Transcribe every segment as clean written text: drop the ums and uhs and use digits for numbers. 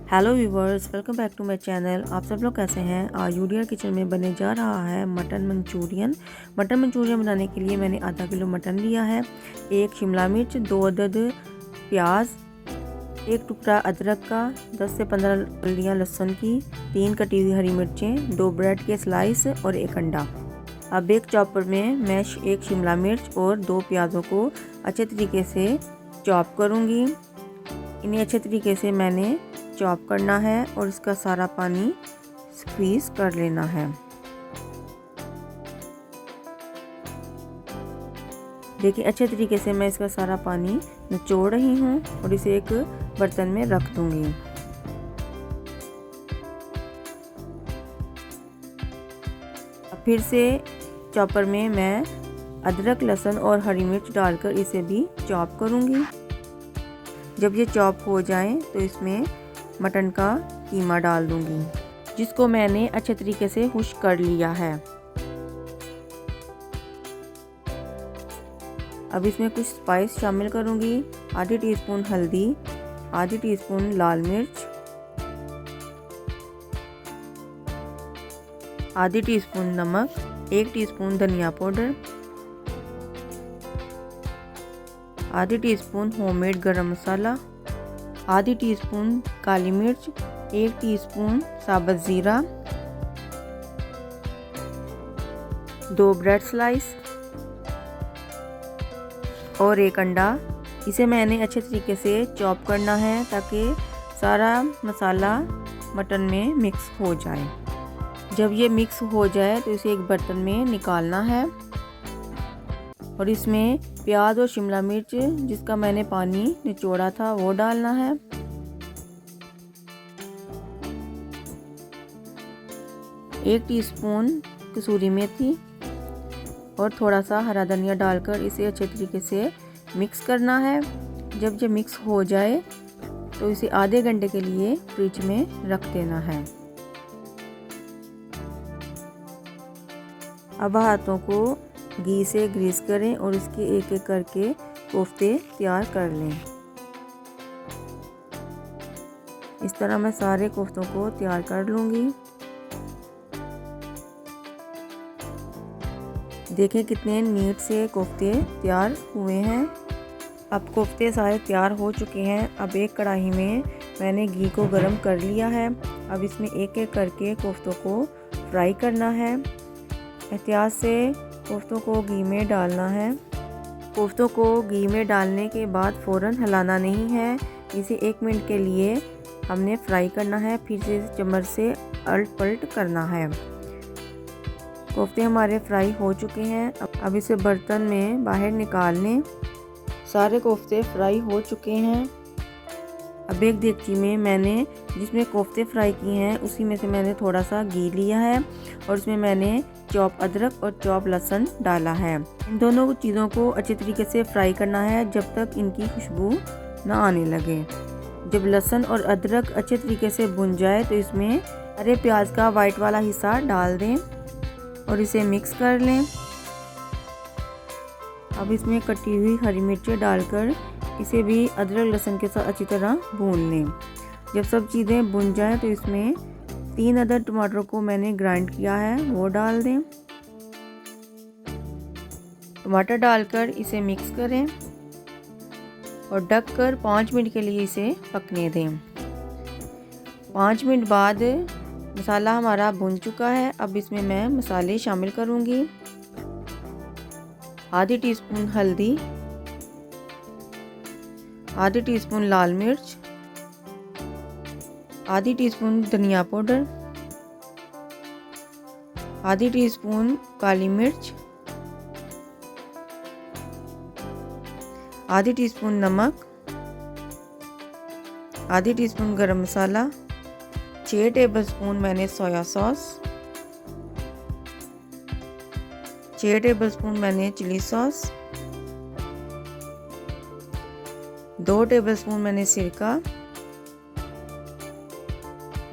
Hello viewers, welcome back to my channel. आप सब लोग कैसे हैं। आज यूडियर किचन में बने जा रहा है मटन मंचूरियन। मटन मंचूरियन बनाने के लिए मैंने आधा किलो मटन लिया है, एक शिमला मिर्च, 2 अदद प्याज, एक टुकड़ा अदरक का, 10 से 15 कलियाँ लहसुन की, 3 कटी हुई हरी मिर्चें, 2 ब्रेड के स्लाइस और एक अंडा। अब एक चॉपर में मैं एक शिमला मिर्च और 2 प्याज़ों को अच्छे तरीके से चॉप करूँगी। इन्हें अच्छे तरीके से मैंने चॉप करना है और इसका सारा पानी स्क्वीज़ कर लेना है। देखिए अच्छे तरीके से मैं इसका सारा पानी निचोड़ रही हूँ और इसे एक बर्तन में रख दूँगी। फिर से चॉपर में मैं अदरक, लहसुन और हरी मिर्च डालकर इसे भी चॉप करूँगी। जब ये चॉप हो जाए तो इसमें मटन का कीमा डाल दूंगी, जिसको मैंने अच्छे तरीके से खुश्क कर लिया है। अब इसमें कुछ स्पाइस शामिल करूंगी। आधी टीस्पून हल्दी, आधी टीस्पून लाल मिर्च, आधी टीस्पून नमक, 1 टीस्पून धनिया पाउडर, आधी टीस्पून होममेड गरम मसाला, आधी टीस्पून काली मिर्च, 1 टीस्पून साबुत ज़ीरा, 2 ब्रेड स्लाइस और 1 अंडा। इसे मैंने अच्छे तरीके से चॉप करना है ताकि सारा मसाला मटन में मिक्स हो जाए। जब ये मिक्स हो जाए तो इसे एक बर्तन में निकालना है और इसमें प्याज और शिमला मिर्च जिसका मैंने पानी निचोड़ा था वो डालना है। एक टीस्पून कसूरी मेथी और थोड़ा सा हरा धनिया डालकर इसे अच्छे तरीके से मिक्स करना है। जब ये मिक्स हो जाए तो इसे आधे घंटे के लिए फ्रिज में रख देना है। अब हाथों को घी से ग्रीस करें और इसके एक एक करके कोफ्ते तैयार कर लें। इस तरह मैं सारे कोफ्तों को तैयार कर लूँगी। देखें कितने नीट से कोफ्ते तैयार हुए हैं। अब कोफ्ते सारे तैयार हो चुके हैं। अब एक कढ़ाई में मैंने घी को गरम कर लिया है। अब इसमें एक एक करके कोफ्तों को फ्राई करना है। एहतियात से कोफ्तों को घी में डालना है। कोफ्तों को घी में डालने के बाद फ़ौरन हिलाना नहीं है। इसे 1 मिनट के लिए हमने फ्राई करना है, फिर से चम्मच से अलट पलट करना है। कोफ्ते हमारे फ्राई हो चुके हैं। अब इसे बर्तन में बाहर निकाल लें। सारे कोफ्ते फ्राई हो चुके हैं। अब एक देगची में मैंने जिसमें कोफ्ते फ्राई किए हैं उसी में से मैंने थोड़ा सा घी लिया है और उसमें मैंने चॉप अदरक और चॉप लहसुन डाला है। इन दोनों चीज़ों को अच्छे तरीके से फ्राई करना है जब तक इनकी खुशबू ना आने लगे। जब लहसुन और अदरक अच्छे तरीके से भुन जाए तो इसमें हरे प्याज का वाइट वाला हिस्सा डाल दें और इसे मिक्स कर लें। अब इसमें कटी हुई हरी मिर्चें डालकर इसे भी अदरक लहसुन के साथ अच्छी तरह भून लें। जब सब चीज़ें भुन जाएं तो इसमें 3 अदद टमाटर को मैंने ग्राइंड किया है वो डाल दें। टमाटर डालकर इसे मिक्स करें और ढककर 5 मिनट के लिए इसे पकने दें। 5 मिनट बाद मसाला हमारा भुन चुका है। अब इसमें मैं मसाले शामिल करूंगी। आधी टीस्पून हल्दी, आधी टीस्पून लाल मिर्च, आधी टीस्पून धनिया पाउडर, आधी टीस्पून काली मिर्च, आधी टीस्पून नमक, आधी टीस्पून गरम मसाला, 6 टेबलस्पून मैंने सोया सॉस, 6 टेबलस्पून मैंने चिली सॉस, 2 टेबलस्पून मैंने सिरका,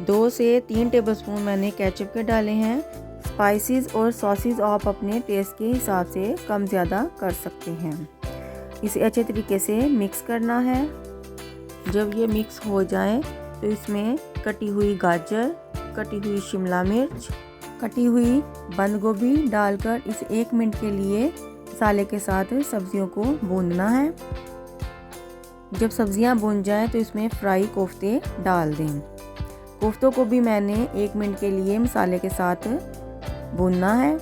2 से 3 टेबलस्पून मैंने केचप के डाले हैं। स्पाइसेस और सॉसेस आप अपने टेस्ट के हिसाब से कम ज़्यादा कर सकते हैं। इसे अच्छे तरीके से मिक्स करना है। जब ये मिक्स हो जाए तो इसमें कटी हुई गाजर, कटी हुई शिमला मिर्च, कटी हुई बंद गोभी डालकर इसे 1 मिनट के लिए मसाले के साथ सब्जियों को भूनना है। जब सब्जियां भून जाएं तो इसमें फ्राई कोफ्ते डाल दें। कोफ्तों को भी मैंने 1 मिनट के लिए मसाले के साथ भूनना है।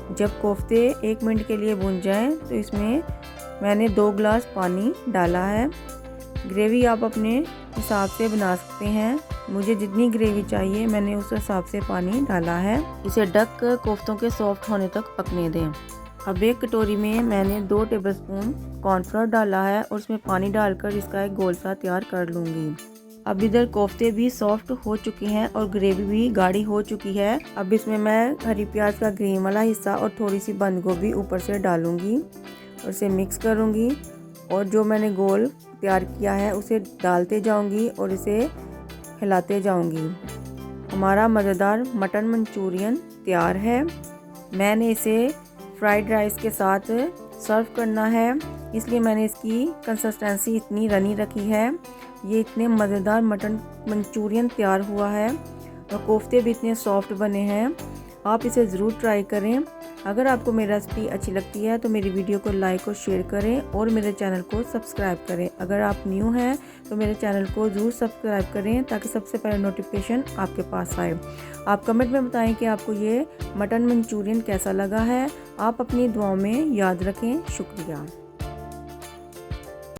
जब कोफ्ते 1 मिनट के लिए भून जाएं तो इसमें मैंने 2 गिलास पानी डाला है। ग्रेवी आप अपने हिसाब से बना सकते हैं। मुझे जितनी ग्रेवी चाहिए मैंने उस हिसाब से पानी डाला है। इसे ढक कर कोफ्तों के सॉफ्ट होने तक पकने दें। अब एक कटोरी में मैंने 2 टेबलस्पून कॉर्नफ्लोर डाला है और उसमें पानी डालकर इसका एक गोल सा तैयार कर लूँगी। अब इधर कोफ्ते भी सॉफ्ट हो चुके हैं और ग्रेवी भी गाढ़ी हो चुकी है। अब इसमें मैं हरी प्याज का ग्रीन वाला हिस्सा और थोड़ी सी बंद गोभी ऊपर से डालूँगी और इसे मिक्स करूँगी और जो मैंने गोल तैयार किया है उसे डालते जाऊँगी और इसे हिलाते जाऊँगी। हमारा मज़ेदार मटन मंचूरियन तैयार है। मैंने इसे फ्राइड राइस के साथ सर्व करना है, इसलिए मैंने इसकी कंसिस्टेंसी इतनी रनी रखी है। ये इतने मज़ेदार मटन मंचूरियन तैयार हुआ है और कोफ्ते भी इतने सॉफ्ट बने हैं। आप इसे ज़रूर ट्राई करें। अगर आपको मेरी रेसिपी अच्छी लगती है तो मेरी वीडियो को लाइक और शेयर करें और मेरे चैनल को सब्सक्राइब करें। अगर आप न्यू हैं तो मेरे चैनल को ज़रूर सब्सक्राइब करें ताकि सबसे पहले नोटिफिकेशन आपके पास आए। आप कमेंट में बताएं कि आपको ये मटन मंचूरियन कैसा लगा है। आप अपनी दुआओं में याद रखें। शुक्रिया।